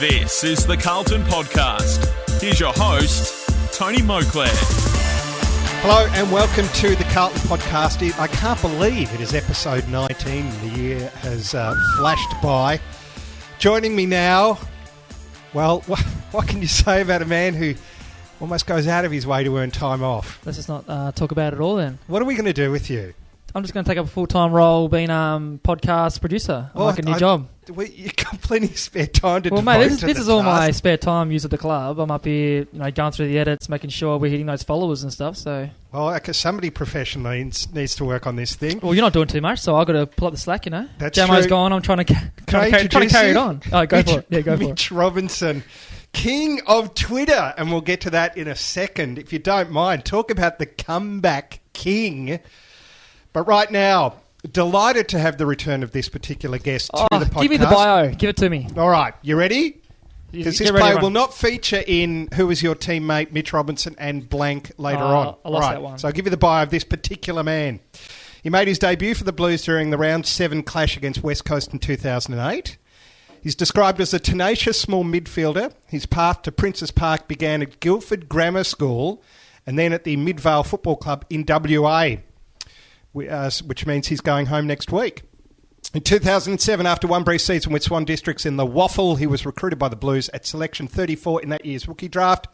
This is the Carlton Podcast. Here's your host, Tony Moclair. Hello and welcome to the Carlton Podcast. I can't believe it is episode 19. The year has flashed by. Joining me now, well, what can you say about a man who almost goes out of his way to earn time off? Let's just not talk about it all then. What are we going to do with you? I'm just going to take up a full-time role being podcast producer. I like a new job. You've got plenty of spare time to Well, devote mate, to this the is all my task. spare time used at the club. I'm up here, going through the edits, making sure we're hitting those followers and stuff. So, Well, okay, somebody professional needs to work on this thing. well, you're not doing too much, so I've got to pull up the slack. That's Jamo's true. gone. I'm trying to Can I carry introduce it you? on. Oh, go for it. Yeah, go for it. Mitch Robinson, king of Twitter, and we'll get to that in a second. If you don't mind, talk about the comeback king. But right now, delighted to have the return of this particular guest to the podcast. Give me the bio. Give it to me. All right, you ready? Because this Get ready, player everyone. will not feature in Who Was Your Teammate, Mitch Robinson and blank later on. I lost All right, that one. So I'll give you the bio of this particular man. He made his debut for the Blues during the Round 7 clash against West Coast in 2008. He's described as a tenacious small midfielder. His path to Princes Park began at Guildford Grammar School and then at the Midvale Football Club in WA, which means he's going home next week. In 2007, after one brief season with Swan Districts in the Waffle, he was recruited by the Blues at selection 34 in that year's rookie draft.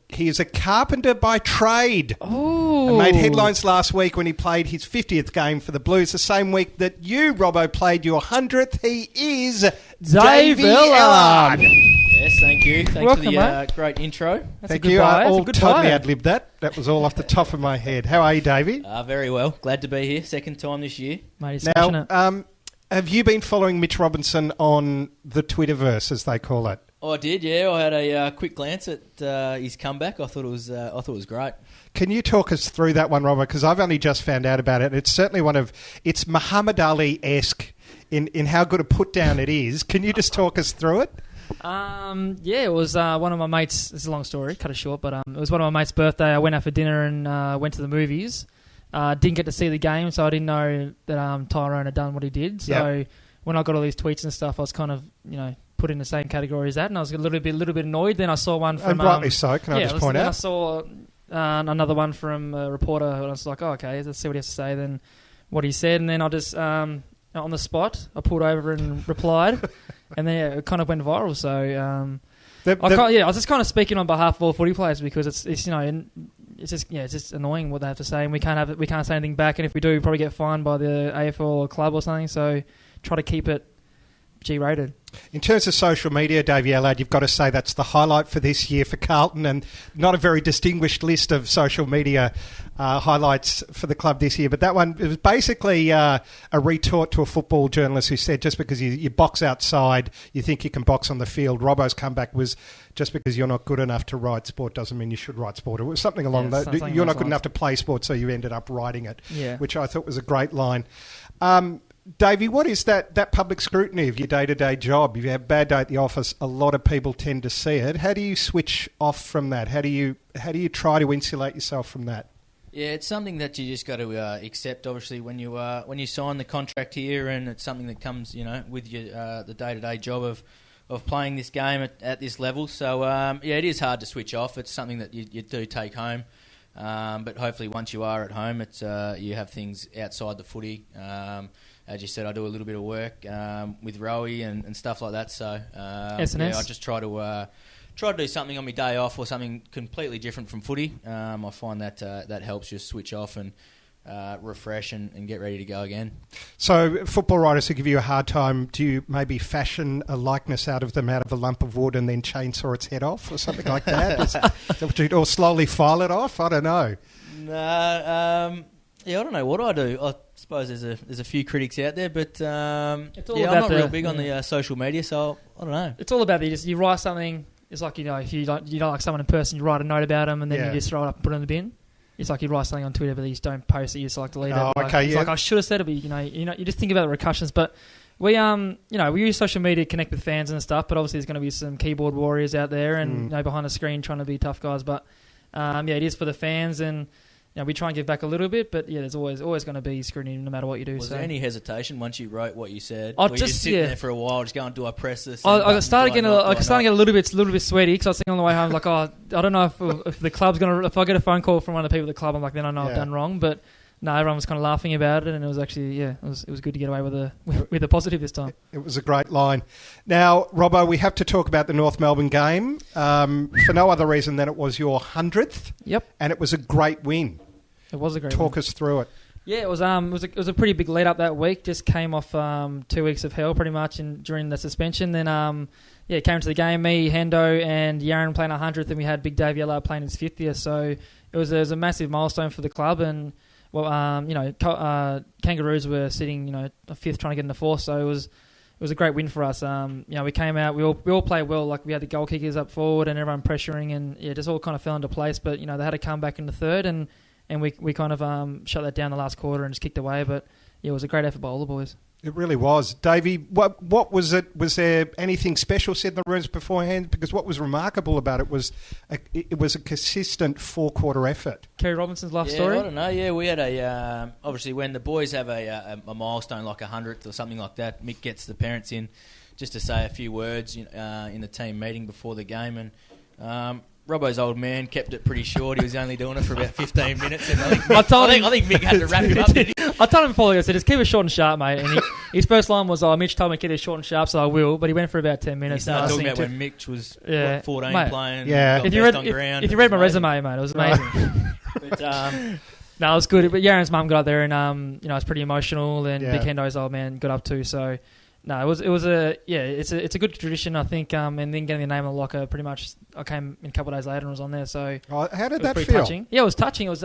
He is a carpenter by trade. Oh. And made headlines last week when he played his 50th game for the Blues, the same week that you, Robbo, played your 100th. He is Dave Davey Ellard. Ellard. Yes, thank you. Thanks Welcome, for the mate. great intro. That's a Thank good you. bio. I That's a all good totally bio. ad-libbed that. That was all off the top of my head. How are you, Davey? Very well. Glad to be here. Second time this year. Mate, he's smashing it. Now, have you been following Mitch Robinson on the Twitterverse, as they call it? Oh, I did, yeah. I had a quick glance at his comeback. I thought it was great. Can you talk us through that one, Robert? Because I've only just found out about it. It's certainly it's Muhammad Ali-esque in how good a put-down it is. Can you just talk us through it? Yeah, it was one of my mates. It's a long story, cut it short, but it was one of my mates' birthday. I went out for dinner and went to the movies. Didn't get to see the game, so I didn't know that Tyrone had done what he did. So when I got all these tweets and stuff, I was kind of put in the same category as that, and I was a little bit annoyed. Then I saw one from And rightly so. Can I just point then out? I saw another one from a reporter, and I was like, oh, okay, let's see what he has to say. Then what he said, and then I just on the spot, I pulled over and replied, and then it kind of went viral. So I was just kind of speaking on behalf of all footy players because it's it's just annoying what they have to say, and we can't say anything back, and if we do, we probably get fined by the AFL or club or something. So try to keep it G-rated. In terms of social media, Davey Ellard, you've got to say that's the highlight for this year for Carlton, and not a very distinguished list of social media highlights for the club this year. But that one, it was basically a retort to a football journalist who said just because you box outside, you think you can box on the field. Robbo's comeback was just because you're not good enough to write sport doesn't mean you should write sport. It was something along those. something You're not along good those enough to play sport, so you ended up writing it, Yeah. which I thought was a great line. Davey, what is that public scrutiny of your day-to-day job? If you have a bad day at the office, a lot of people tend to see it. How do you switch off from that? How do you try to insulate yourself from that? Yeah, it's something that you just got to accept. Obviously, when you sign the contract here, and it's something that comes with your the day-to-day job of playing this game at this level. So it is hard to switch off. It's something that you do take home. But hopefully, once you are at home, it's you have things outside the footy. As you said, I do a little bit of work with Rowie and stuff like that. So I just try to do something on my day off or something completely different from footy. I find that helps you switch off and refresh and get ready to go again. So football writers who give you a hard time, do you maybe fashion a likeness out of a lump of wood and then chainsaw its head off or something like that? Or slowly file it off? I don't know. No, I don't know what I do. I suppose there's a few critics out there, but I'm about not real big on the social media, so I don't know. It's all about you write something. It's like if you don't like someone in person, you write a note about them, and then you just throw it up and put it in the bin. It's like you write something on Twitter, but you just don't post it. You just like delete it. Like I should have said it, but you just think about the repercussions. But we we use social media to connect with fans and stuff. But obviously, there's going to be some keyboard warriors out there and behind the screen trying to be tough guys. But it is for the fans, and we try and give back a little bit, but there's always going to be scrutiny no matter what you do. Was there any hesitation once you wrote what you said? I'll were you just sitting there for a while, just going, "Do I press this?" I started getting a little bit sweaty because I was thinking on the way home, like, I don't know if the club's gonna. If I get a phone call from one of the people at the club, I'm like, then I know I've done wrong. But no, everyone was kind of laughing about it, and it was actually it was good to get away with a positive this time. It was a great line. Now, Robbo, we have to talk about the North Melbourne game for no other reason than it was your 100th. Yep, and it was a great win. It was a great. Talk us through it. Yeah, it was a pretty big lead up that week. Just came off 2 weeks of hell pretty much during the suspension. Then came to the game. Me, Hendo, and Yaron playing 100th, and we had Big Dave Ellard playing his 50th. So it was a massive milestone for the club. And Kangaroos were sitting a fifth, trying to get in the fourth. So it was a great win for us. We came out. We all played well. Like we had the goal kickers up forward and everyone pressuring, and just all kind of fell into place. But they had to come back in the third and we kind of shut that down the last quarter and just kicked away. But it was a great effort by all the boys. It really was. Davey, what was it? Was there anything special said in the rooms beforehand? Because what was remarkable about it was it was a consistent 4-quarter effort. Kerry Robinson's last story? I don't know. Yeah, we had obviously when the boys have a milestone like 100th or something like that, Mick gets the parents in just to say a few words in the team meeting before the game. And Robbo's old man kept it pretty short. He was only doing it for about 15 minutes. And I think Mick had to wrap it up. Didn't he? I told him before, I said, just keep it short and sharp, mate. And his first line was, Mitch told me to keep it short and sharp, so I will. But he went for about 10 minutes. He started talking about when Mitch was 14 mate, playing. Yeah. If you read my resume, mate, it was amazing. But, no, it was good. But Yaron's mum got up there and, it was pretty emotional. And Big Hendo's old man got up too. So, no, it's a good tradition, I think. And then getting the name on the locker, pretty much, I came in a couple of days later and was on there. So, how did that feel? Touching. Yeah, it was touching. It was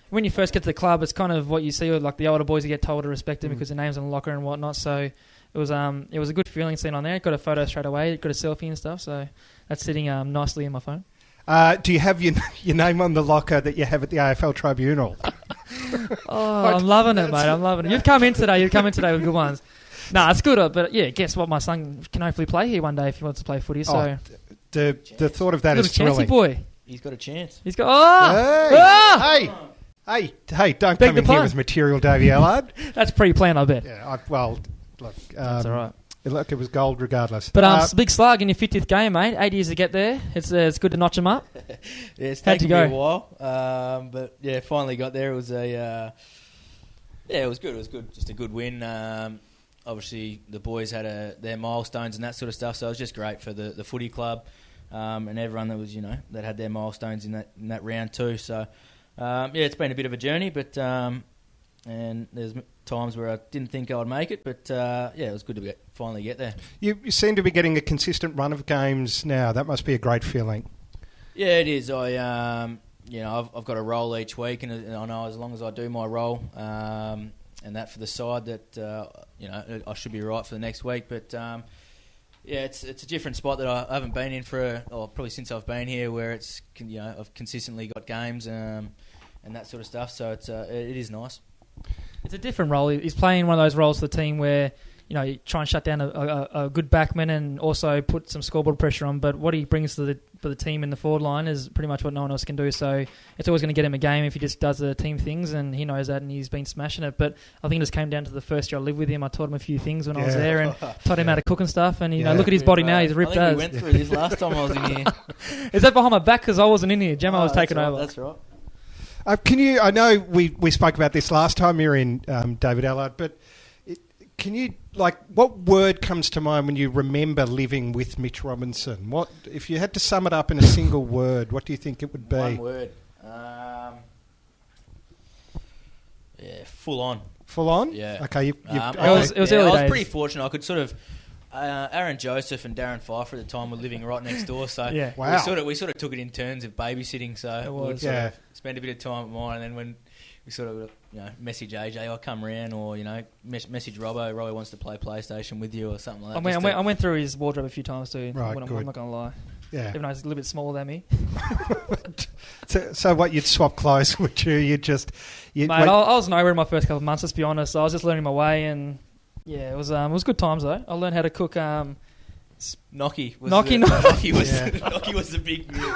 when you first get to the club, it's kind of what you see with like the older boys. You get told to respect them because their name's on the locker and whatnot. So it was a good feeling seeing on there. Got a photo straight away. Got a selfie and stuff. So that's sitting nicely in my phone. Do you have your name on the locker that you have at the AFL Tribunal? I'm loving it, mate. I'm loving it. You've come in today with good ones. Nah, it's good. But guess what? My son can hopefully play here one day if he wants to play footy. So the thought of that is thrilling. Boy. He's got a chance. He's got. Hey! Don't come in here with material, Davey Ellard. That's pre-planned, I bet. Yeah. Look. That's all right. Look, it was gold regardless. But big slug in your 50th game, mate. 8 years to get there. It's good to notch them up. It's taken me a while, but finally got there. It was it was good. It was good. Just a good win. Obviously, the boys had their milestones and that sort of stuff. So it was just great for the footy club and everyone that was that had their milestones in that round too. So it's been a bit of a journey, but and there's times where I didn't think I would make it, but it was good to finally get there. You seem to be getting a consistent run of games now. That must be a great feeling. Yeah, it is. I've got a role each week, and I know as long as I do my role, and that for the side that I should be right for the next week. But it's a different spot that I haven't been in probably since I've been here, where it's I've consistently got games and that sort of stuff. So it is nice. It's a different role. He's playing one of those roles for the team where you try and shut down a good backman and also put some scoreboard pressure on. But what he brings to the team in the forward line is pretty much what no one else can do. So it's always going to get him a game if he just does the team things, and he knows that, and he's been smashing it. But I think it just came down to the first year I lived with him. I taught him a few things when I was there and taught him how to cook and stuff. And look at his body now; he's ripped I as. think we went through this last time I was in here. Is that behind my back? Because I wasn't in here. Gemma was taking over. That's right. Can you? I know we spoke about this last time you were in, David Ellard, but can you what word comes to mind when you remember living with Mitch Robinson? What if you had to sum it up in a single word? What do you think it would be? One word. Full on. Full on. Yeah. Okay. It was early days. I was pretty fortunate. I could sort of. Aaron Joseph and Darren Pfeiffer at the time were living right next door, so wow. we sort of took it in turns of babysitting. So we would sort of spend a bit of time at mine, and then when we sort of message AJ, I'll come round, or message Robbo. Robbo wants to play PlayStation with you or something like that. I went through his wardrobe a few times too. Right, I'm not going to lie. Yeah. Even though he's a little bit smaller than me. so what? You'd swap clothes, would you? Mate, I was nowhere in my first couple of months. Let's be honest. I was just learning my way and. Yeah, it was good times though. I learned how to cook. Gnocchi was Gnocchi the big meal.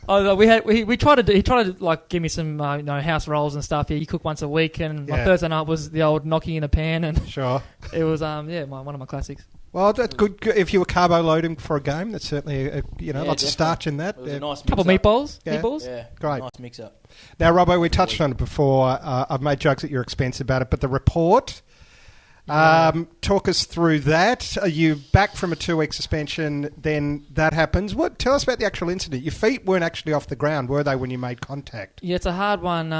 Oh, we tried to do. He tried to like give me some house rolls and stuff. Yeah, you cook once a week, and my Thursday night was the old gnocchi in a pan, and Sure. it was one of my classics. Well, that's good. If you were carbo loading for a game, that's certainly lots definitely. of starch in that. It was a nice Couple mix-up. meatballs. Yeah. Meatballs. Yeah. Great. Nice mix-up. Now, Robbo, we touched on it before. I've made jokes at your expense about it, but the report. Talk us through that. Are you back from a 2-week suspension? Then that happens. Tell us about the actual incident. Your feet weren't actually off the ground, were they, when you made contact? Yeah, it's a hard one.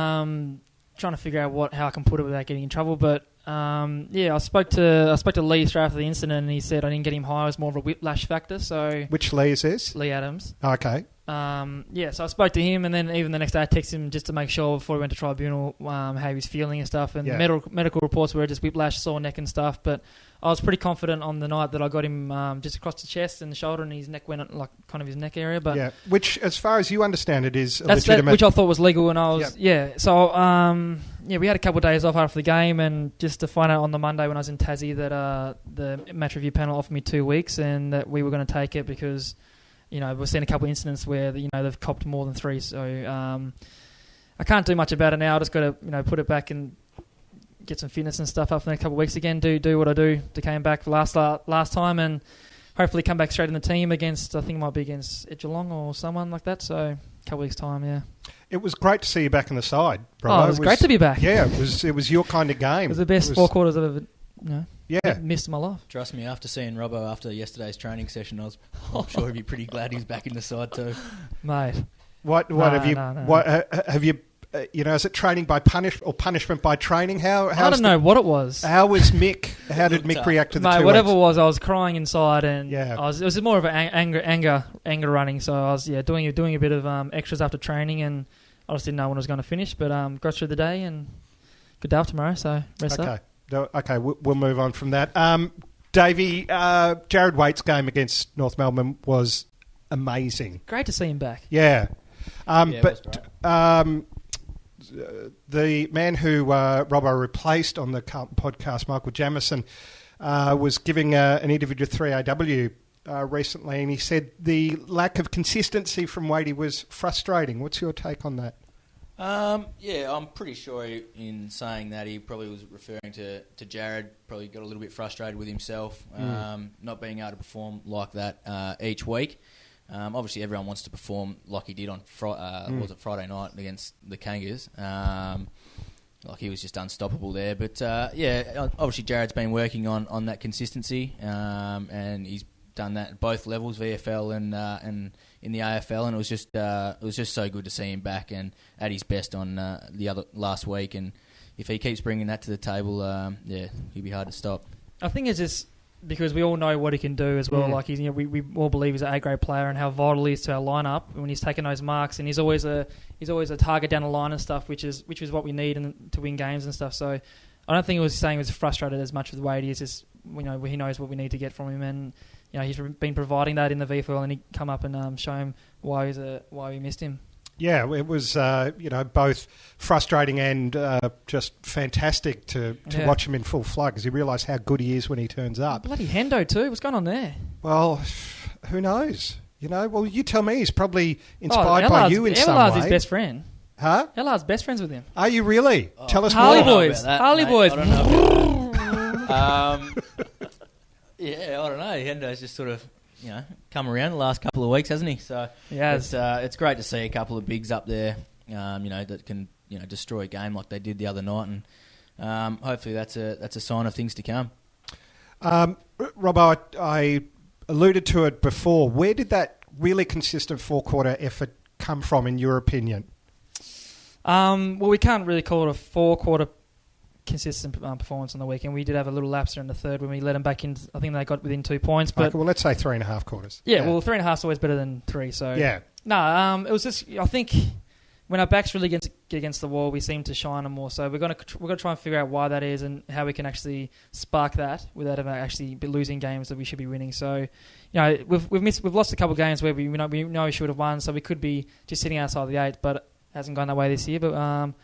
Trying to figure out how I can put it without getting in trouble, but I spoke to Lee straight after the incident, and he said I didn't get him high. It was more of a whiplash factor. So Which Lee is this? Lee Adams. Oh, okay. So I spoke to him, and then even the next day I texted him just to make sure before we went to tribunal how he was feeling and stuff. And medical reports were just whiplash, sore neck and stuff. But I was pretty confident on the night that I got him just across the chest and the shoulder, and his neck went like kind of his neck area. But which, as far as you understand it, is legitimate. Which I thought was legal, and I was So we had a couple of days off after the game, and just to find out on the Monday when I was in Tassie that the match review panel offered me 2 weeks, and that we were going to take it because. We've seen a couple of incidents where they've copped more than 3, so I can't do much about it now. I just got to put it back and get some fitness and stuff up for the next couple of weeks again. Do what I do to came back last time, and hopefully come back straight in the team against. I think it might be against Geelong or someone like that. So a couple of weeks time, yeah. It was great to see you back in the side, bro. Oh, it was great to be back. Yeah, it was your kind of game. It was the best 4 quarters I've ever. Missed in my life. Trust me, after seeing Robbo after yesterday's training session, I'm sure he'd be pretty glad he's back in the side too. Mate. What have you is it training by punishment by training? I don't know what it was. How was Mick? How did Mick react to the 2 weeks? Whatever it was, I was crying inside, and it was more of an anger running. So I was doing a bit of extras after training, and I just didn't know when I was going to finish. But got through the day, and good day off tomorrow. So rest up. Okay, we'll move on from that. Davey, Jared Waite's game against North Melbourne was amazing. Great to see him back. Yeah. But the man who Robbo replaced on the Carlton podcast, Michael Jamieson, was giving an interview to 3AW recently, and he said the lack of consistency from Waitey was frustrating. What's your take on that? I'm pretty sure in saying that he probably was referring to Jared. Probably got a little bit frustrated with himself, not being able to perform like that each week. Obviously, everyone wants to perform like he did on Friday night against the Kangas. Like he was just unstoppable there. But obviously Jared's been working on that consistency, and he's done that at both levels, VFL and in the AFL, and it was just so good to see him back and at his best on the other last week. And if he keeps bringing that to the table, he'll be hard to stop. I think it's just because we all know what he can do as well. Like we all believe he's an A-grade player and how vital he is to our lineup when he's taking those marks, and he's always a target down the line and stuff, which is what we need to win games and stuff. So I don't think he was saying he was frustrated as much with the way he is. Just he knows what we need to get from him, and he's been providing that in the VFL, and he come up and show him why we missed him. Yeah, it was both frustrating and just fantastic to watch him in full flow, because you realise how good he is when he turns up. Bloody Hendo too. What's going on there? Well, who knows? Well, you tell me. He's probably inspired by you in some way. Ellard's his best friend. Huh? Ellard's best friends with him. Are you really? Tell us Harley more. Boys. Harley Boys. I don't know about that. I don't know. Hendo's just sort of come around the last couple of weeks, hasn't he? So it's great to see a couple of bigs up there, that can destroy a game like they did the other night, and hopefully that's a sign of things to come. Robbo, I alluded to it before. Where did that really consistent 4-quarter effort come from, in your opinion? Well, we can't really call it a 4-quarter consistent performance on the weekend. We did have a little lapse in the third when we let them back in. I think they got within 2 points. But okay, well, let's say 3.5 quarters. Yeah, well, 3.5 is always better than 3. So yeah, no, it was just, I think when our backs really get against the wall, we seem to shine more. So we're gonna try and figure out why that is and how we can actually spark that without actually losing games that we should be winning. So we've lost a couple of games where we know we should have won. So we could be just sitting outside the 8, but it hasn't gone that way this year. But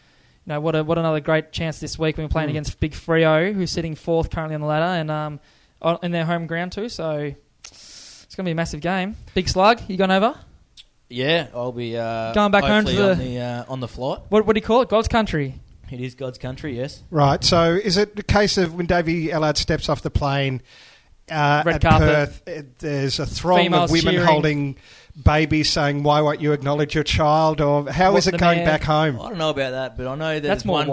what another great chance this week when we're playing against Big Freo, who's sitting 4th currently on the ladder, and in their home ground too. So it's going to be a massive game. Big Slug, you going over? Yeah, I'll be going back home to on the flight. What do you call it? God's country. It is God's country, yes. Right. So is it a case of when Davey Ellard steps off the plane Red at carpet. Perth, there's a throng Females of women cheering. holding babies saying, "Why won't you acknowledge your child?" Or how is it going back home? I don't know about that, but I know there's more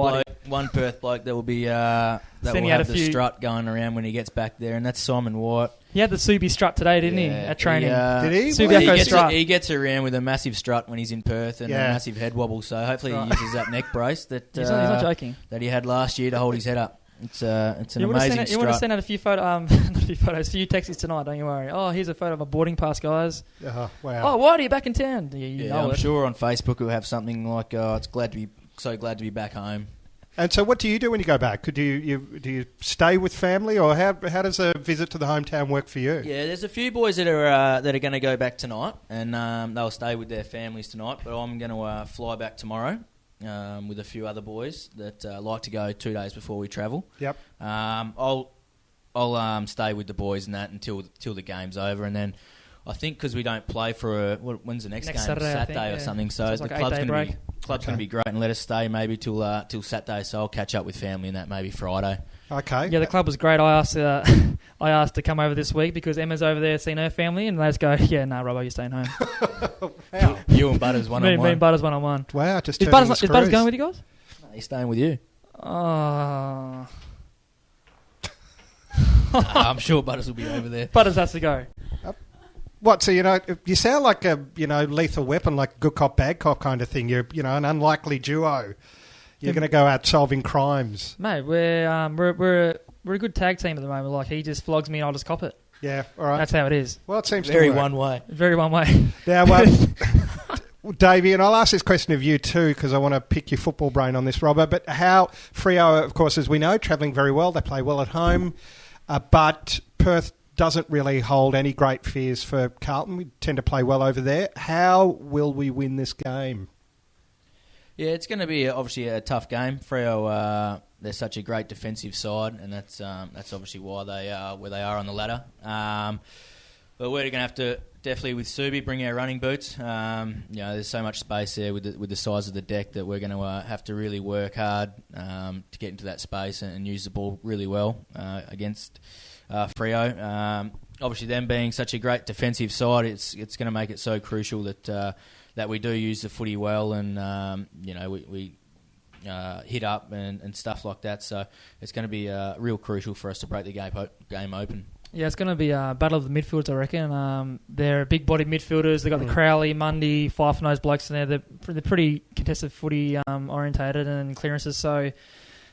one Perth bloke that will be that Sending will out have a the few- strut going around when he gets back there, and that's Simon White. He had the Subi strut today, didn't he, at training? Did he? Subiaco strut. He gets around with a massive strut when he's in Perth and a massive head wobble. So hopefully he uses that neck brace that He's not joking. that he had last year to hold his head up. It's an You amazing want to strut. send out a few a few texts tonight. Don't you worry. Oh, here's a photo of a boarding pass, guys. Wow. Oh, Whitey, you're back in town. Yeah, you know I'm it. sure on Facebook we'll have something like, "It's glad to be back home." And so, what do you do when you go back? Do you stay with family, or how does a visit to the hometown work for you? Yeah, there's a few boys that are going to go back tonight, and they'll stay with their families tonight. But I'm going to fly back tomorrow with a few other boys that like to go 2 days before we travel. Yep. I'll stay with the boys and that until the game's over, and then I think because we don't play for when's the next game? Saturday, I think, or something. So it's the like an club's 8-day going break. to be great and let us stay maybe till Saturday. So I'll catch up with family and that maybe Friday. Okay. Yeah, the club was great. I asked to come over this week because Emma's over there seeing her family, and they just go, "Yeah, no, Robbo, you're staying home." Wow. You and Butters one on Me one. and Butters 1-on-1. Wow. Just Is turning Butters the screws. going with you guys? No, he's staying with you. Oh. I'm sure Butters will be over there. Butters has to go. What? So you sound like a Lethal Weapon, like good cop bad cop kind of thing. You're an unlikely duo. You're going to go out solving crimes. Mate, we're a good tag team at the moment. Like, he just flogs me and I'll just cop it. Yeah. All right. That's how it is. Well, it seems Very to work. one way. Very one way. Now, Davey, and I'll ask this question of you too because I want to pick your football brain on this, Robbo. But how Freo, of course, as we know, travelling very well. They play well at home, but Perth doesn't really hold any great fears for Carlton. We tend to play well over there. How will we win this game? Yeah, it's going to be obviously a tough game. Freo, they're such a great defensive side, and that's obviously why they are where they are on the ladder. But we're going to have to definitely with Subi bring our running boots. There's so much space there with the size of the deck that we're going to have to really work hard to get into that space and use the ball really well against Freo. Obviously, them being such a great defensive side, it's going to make it so crucial that we do use the footy well, and we hit up and stuff like that. So it's going to be real crucial for us to break the game open. Yeah, it's going to be a battle of the midfielders, I reckon. They're big-bodied midfielders. They've got the Crowley, Mundy, Fife-nosed blokes in there. They're pretty contested footy orientated and clearances. So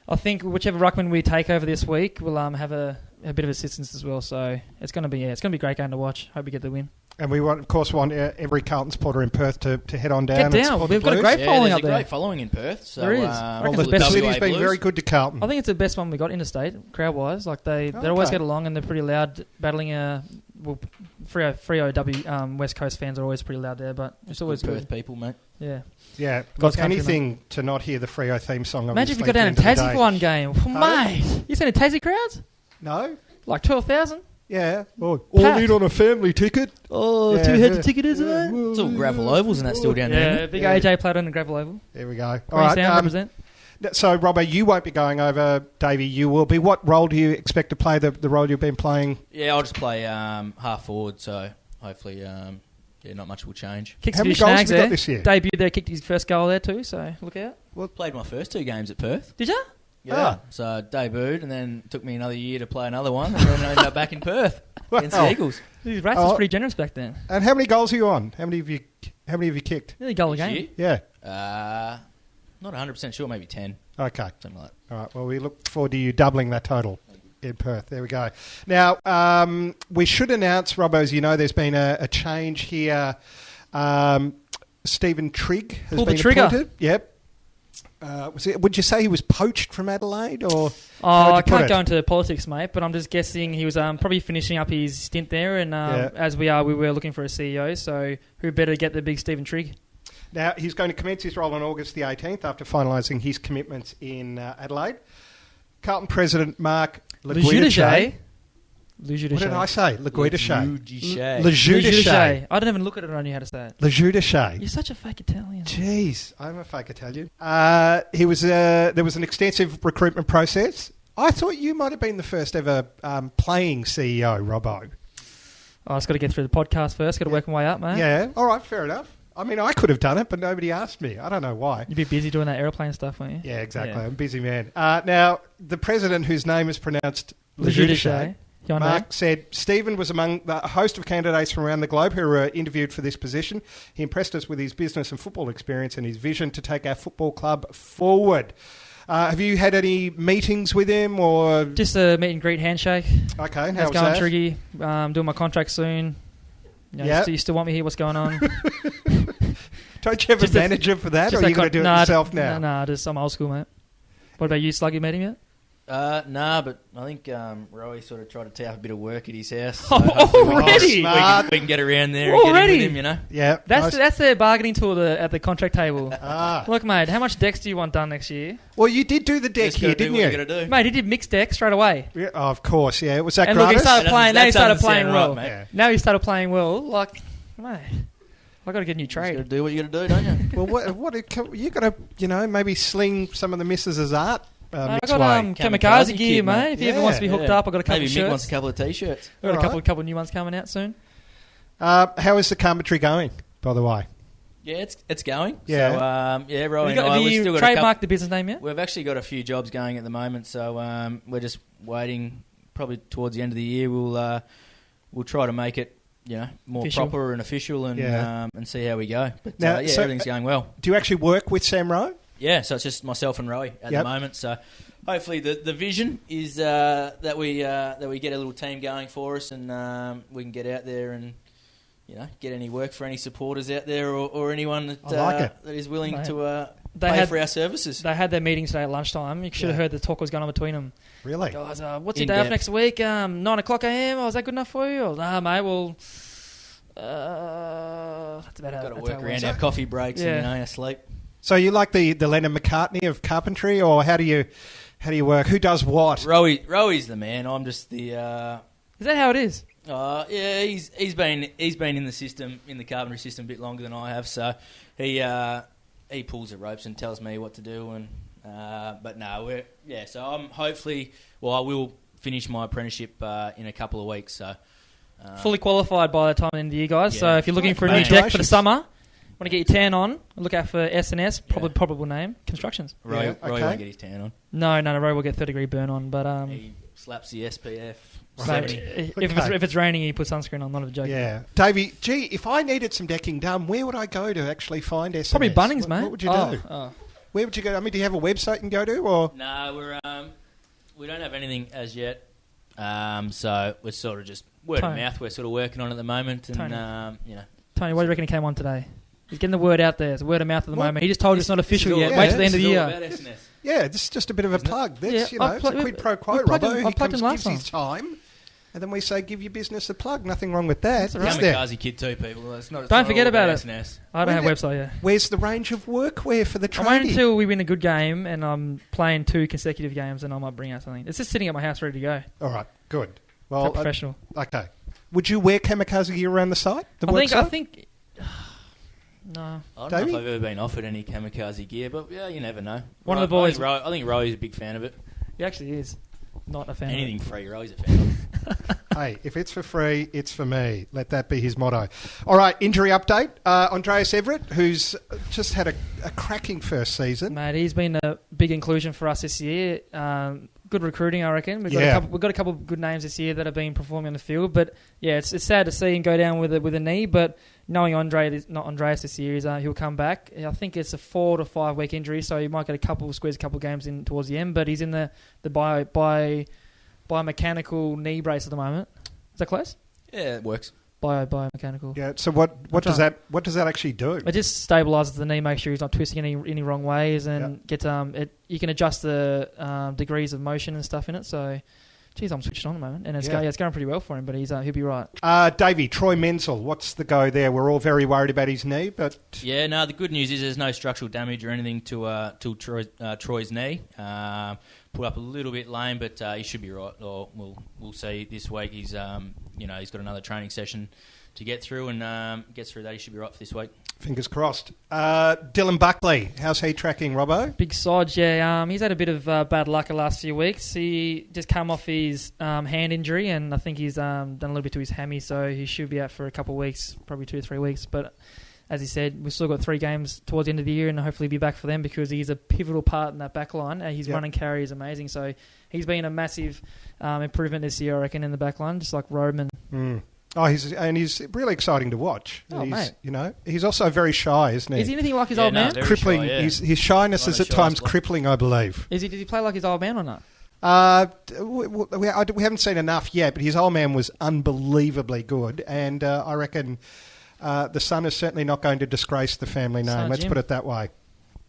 I think whichever ruckman we take over this week will have a bit of assistance as well. So it's going to be a great game to watch. Hope we get the win. And we want every Carlton supporter in Perth to head on down. Get down. We've got a great following up there. There's a great following in Perth. So, there is. The city's been very good to Carlton. I think it's the best one we got interstate, crowd-wise. Like they always get along and they're pretty loud, battling. Freo West Coast fans are always pretty loud there, but it's always good. Perth people, mate. Yeah. Yeah. God's Look, country, anything to not hear the Freo theme song. Imagine if we got obviously, down at the in end of the Tassie day. for one game. Mate, you seen the Tassie crowds? No. Like 12,000? Yeah. All Packed. in on a family ticket. Oh, Yeah. 2 heads of ticket, isn't it? It's all gravel ovals and that's still down there. Yeah, big Yeah. AJ played on the gravel oval. There we go. All Queenstown right. represent. So, Robbo, you won't be going over. Davey, you will be. What role do you expect to play? The role you've been playing? Yeah, I'll just play half forward, so hopefully not much will change. Kicked How a many few goals snags have you got there. this year? Debuted there, kicked his first goal there too, so look out. Played my first 2 games at Perth. Did you? Yeah. So debuted and then took me another year to play another one and then I ended up back in Perth against the Eagles. His race was pretty generous back then. And how many goals are you on? How many have you kicked? Nearly a goal a This game. year? Yeah. Not 100% sure, maybe 10. Okay. Something like that. All right. Well, we look forward to you doubling that total in Perth. There we go. Now, we should announce, Robbo, as you know, there's been a change here. Stephen Trigg has Pull the been trigger. appointed. Yep. Would you say he was poached from Adelaide, or? I can't go into politics, mate, but I'm just guessing he was probably finishing up his stint there, and as we were looking for a CEO, so who better to get the big Stephen Trigg? Now, he's going to commence his role on August the 18th after finalising his commitments in Adelaide. Carlton President Mark Leguidice. Le Jeu de What did Chat. I say? Le Guy de Chat. Le Le Jeu de Chat. I didn't even look at it and I knew how to say it. Le Jeu de Chat. You're such a fake Italian. Jeez, I'm a fake Italian. There was an extensive recruitment process. I thought you might have been the first ever playing CEO, Robbo. I just got to get through the podcast first. Got to work my way up, mate. Yeah, all right, fair enough. I mean, I could have done it, but nobody asked me. I don't know why. You'd be busy doing that airplane stuff, weren't you? Yeah, exactly. I'm a busy man. Now, the president, whose name is pronounced Le Jeu de Chat, Mark said Stephen was among the host of candidates from around the globe who were interviewed for this position. He impressed us with his business and football experience and his vision to take our football club forward. Have you had any meetings with him or just a meet and greet handshake? Okay, how's it going, Triggy? Doing my contract soon. You still want me here? What's going on? Don't you have a manager for that, or are you going to do it yourself now? No, just I'm old school, mate. What about you, Sluggy? Met him yet? Nah, but I think Roy sort of tried to tee up a bit of work at his house. So already? we can get around there and get in with him, you know. Yeah, that's their bargaining tool at the contract table. Ah. Look, mate, how much decks do you want done next year? Well, you did do the deck Just here, gotta do didn't what you? you gotta do. Mate, he did mixed decks straight away. Yeah, of course, yeah. Was that And look, he gratis? started playing. Now he started playing right, well. mate. Yeah. Now he started playing well. Like, mate, I got to get a new Just gotta trade. do what you gotta do, don't you? Well, what you got to, maybe sling some of the missus' art. I Mixed got way. kamikaze gear, kit, mate. If he ever wants to be hooked up, I got a couple Maybe of Mick shirts. wants a couple of t-shirts. I got a Alright. couple new ones coming out soon. How is the commentary going, by the way? Yeah, it's going. Yeah. So, Roy and Have I, we've you still got a trademarked couple. the business name yet? We've actually got a few jobs going at the moment, so we're just waiting. Probably towards the end of the year, we'll try to make it, more Official. proper and official, and and see how we go. But Now, so- everything's going well. Do you actually work with Sam Rowe? Yeah, so it's just myself and Roy at the moment. So hopefully the vision is that we get a little team going for us, and we can get out there and get any work for any supporters out there or anyone that that is willing to pay for our services. They had their meeting today at lunchtime. You should have heard the talk was going on between them. Really? Guys, what's your day off next week? 9 o'clock a.m. Oh, is that good enough for you? Nah, mate. Well, that's about how. Got to work around our coffee breaks and our sleep. So you like the Lennon McCartney of carpentry, or how do you work? Who does what? Rowy's the man. I'm just the. Is that how it is? Yeah, he's been in the system, in the carpentry system, a bit longer than I have. So he pulls the ropes and tells me what to do. And but no, So I'm hopefully. Well, I will finish my apprenticeship in a couple of weeks. So Fully qualified by the time of the end of the year, guys. Yeah. So if you're looking for a new deck for the summer, want to get your tan on, look out for S&S, probable name, Constructions. Roy okay. won't get his tan on. No, Roy will get 30-degree burn on, but He slaps the SPF. mate, 70. if it's raining, he puts sunscreen on. Not a joke. Yeah, Davey. Gee, if I needed some decking done, where would I go to actually find S&S? Probably Bunnings, mate. What would you do? Where would you go? I mean, do you have a website you can go to, or No, we don't have anything as yet. So we're sort of just word of mouth. We're sort of working on at the moment, and Tony, what do you reckon he came on today? He's getting the word out there. It's word of mouth at the moment. He just told us it's not official yet. Wait till the end of the year. yeah, this is just a bit of a plug. That's Yeah, it's a quid pro quo, we plugged Robbo. him- He I plugged comes, him gives last his time, and then we say, "Give your business a plug." Nothing wrong with that. That's Is there? Kamikaze kid too, people. It's not Don't forget all about it. S&S. I don't have a Where- website yet. Where's the range of workwear for the I'm waiting tradie? until we win a good game and I'm playing 2 consecutive games and I might bring out something. It's just sitting at my house ready to go. All right, good. Well, Professional. okay. Would you wear kamikaze gear around the site? The I website? think. No. I don't Davey? know if I've ever been offered any kamikaze gear, but yeah, you never know. One of the boys- I think Roy's a big fan of it. He actually is. Not a fan. Anything free, Roy's a fan of. Hey, if it's for free, it's for me. Let that be his motto. All right, injury update. Andreas Everett, who's just had a cracking first season. Mate, he's been a big inclusion for us this year. Good recruiting, I reckon. We've got a couple of good names this year that have been performing on the field. But yeah, it's sad to see him go down with a knee. But knowing Andreas this year, he'll come back. I think it's a 4 to 5 week injury, so he might get squeeze a couple of games in towards the end. But he's in the biomechanical knee brace at the moment. Is that close? Yeah, it works. Biomechanical. Yeah. So what does that actually do? It just stabilises the knee, makes sure he's not twisting any wrong ways, and gets you can adjust the degrees of motion and stuff in it. So, geez, I'm switched on at the moment, and it's going pretty well for him. But he'll be right. Davey, Troy Menzel, what's the go there? We're all very worried about his knee, but Yeah, no. The good news is there's no structural damage or anything to Troy's knee. put up a little bit lame, but he should be right. Or we'll see this week. He's he's got another training session to get through, and gets through that. He should be right for this week. Fingers crossed. Dylan Buckley, how's he tracking, Robbo? Big Sodge, yeah. He's had a bit of bad luck the last few weeks. He just come off his hand injury, and I think he's done a little bit to his hammy, so he should be out for a couple of weeks, probably 2 or 3 weeks. But as he said, we've still got 3 games towards the end of the year, and hopefully be back for them because he's a pivotal part in that back line. His run and carry is amazing, so he's been a massive improvement this year, I reckon, in the back line, just like Roman. Oh, he's really exciting to watch. Oh, mate. He's also very shy, isn't he? Is he anything like his old man? Crippling. Shy, yeah. His shyness is at times crippling, I believe. Does he play like his old man or not? We haven't seen enough yet, but his old man was unbelievably good, and I reckon the son is certainly not going to disgrace the family name. Let's put it that way.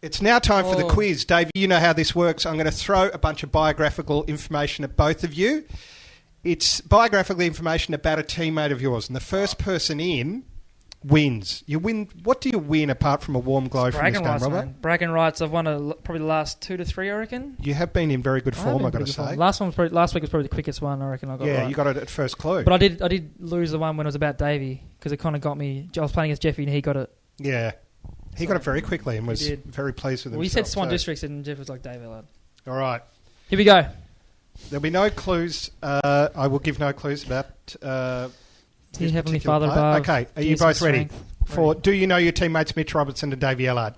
It's now time for the quiz. Dave, you know how this works. I'm going to throw a bunch of biographical information at both of you. It's biographical information about a teammate of yours, and the first person in wins. You win. What do you win apart from a warm glow from this game, Robert? Bragging rights. I've won probably the last 2 to 3, I reckon. You have been in very good form, I've got to say. Last week was probably the quickest one, I reckon. I got right. You got it at first clue. But I did lose the one when it was about Davey because it kind of got me. I was playing against Jeffy and he got it. Yeah, he got it very quickly and was very pleased with himself. Well, he said Swan Districts and Jeff was like Dave Ellard. All right, here we go. There'll be no clues. I will give no clues about Dear Heavenly Father above. Okay, are you both ready? Do you know your teammates Mitch Robertson and Davey Ellard?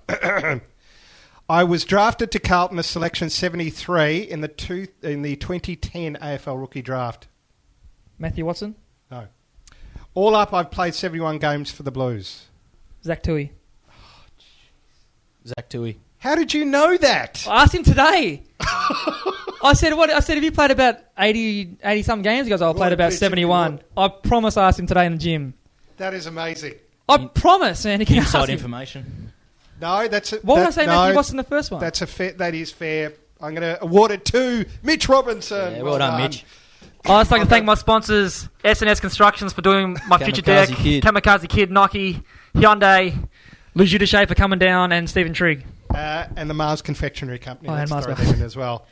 I was drafted to Carlton as selection 73 in the 2010 AFL rookie draft. Matthew Watson? No. All up, I've played 71 games for the Blues. Zach Tui. Zach Tui. How did you know that? I asked him today. I said, have you played about 80-some games? He goes, I played about 71. I promise I asked him today in the gym. That is amazing. I promise, man. Inside information. No, that's it. What would I say, Matthew Watson, the first one? That is fair. I'm going to award it to Mitch Robinson. Yeah, well done, Mitch. I'd just like to thank my sponsors, S&S Constructions for doing my future deck, Kamikaze Kid, Nike, Hyundai, Lujuda Shea for coming down, and Stephen Trigg. And the Mars Confectionery Company. And Mars throw that in as well.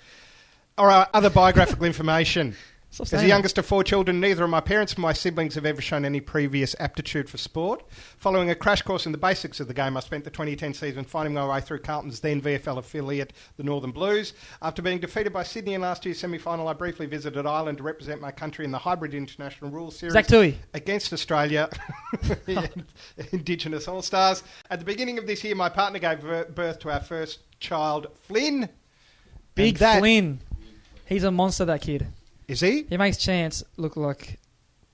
All right, other biographical information. As the youngest of 4 children, neither of my parents or my siblings have ever shown any previous aptitude for sport. Following a crash course in the basics of the game, I spent the 2010 season finding my way through Carlton's then VFL affiliate, the Northern Blues. After being defeated by Sydney in last year's semi-final, I briefly visited Ireland to represent my country in the hybrid international rules series Zach Tui. against Australia, Indigenous All-Stars. At the beginning of this year, my partner gave birth to our first child, Flynn. Big Flynn. He's a monster, that kid. Is he? He makes Chance look like...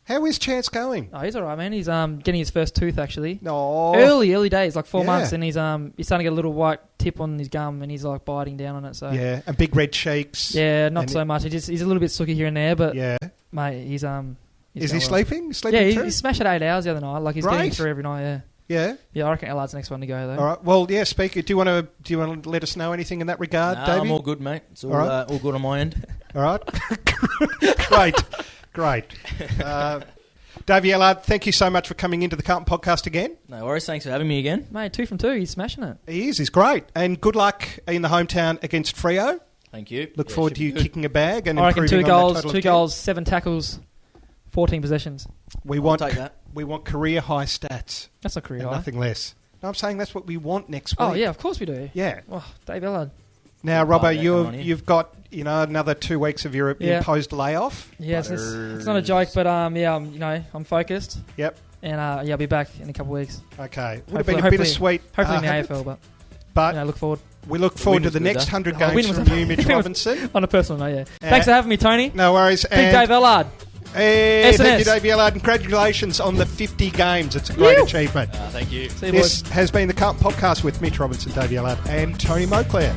How is Chance going? Oh, he's all right, man. He's getting his first tooth, actually. No. Early days, like 4 months, and he's starting to get a little white tip on his gum, and he's like biting down on it. So yeah, and big red cheeks. Yeah, not so much. He's a little bit sooky here and there, but mate, he's is he sleeping? He smashed at 8 hours the other night. Like he's getting through every night. Yeah. Yeah, I reckon Ellard's the next one to go though. All right. Well, yeah. Speaker, do you want to let us know anything in that regard, Davey? I'm all good, mate. It's all good on my end. All right. Great. Davey Ellard, thank you so much for coming into the Carlton Podcast again. No worries. Thanks for having me again, mate. 2 from 2. He's smashing it. He is. He's great. And good luck in the hometown against Freo. Thank you. Look forward to you kicking a bag and I reckon improving 2 on that goals, 2 goals, 7 tackles, 14 possessions. I'll take that. We want career high stats. That's not career high. Nothing less. No, I'm saying that's what we want next week. Oh yeah, of course we do. Yeah. Oh, Dave Ellard. Now, Robbo, you've got another 2 weeks of your imposed layoff. Yes, it's not a joke, but I'm focused. Yep. And I'll be back in a couple of weeks. Okay. Would have been a bittersweet. Hopefully in the AFL, but look forward. We look forward to the next 100 games from you, Mitch Robinson. On a personal note, yeah. Thanks for having me, Tony. No worries. Big Dave Ellard. Hey, thank you, Dave Ellard. Congratulations on the 50 games. It's a great achievement. Thank you. This has been the Carlton Podcast with Mitch Robinson, Dave Ellard, and Tony Moclair.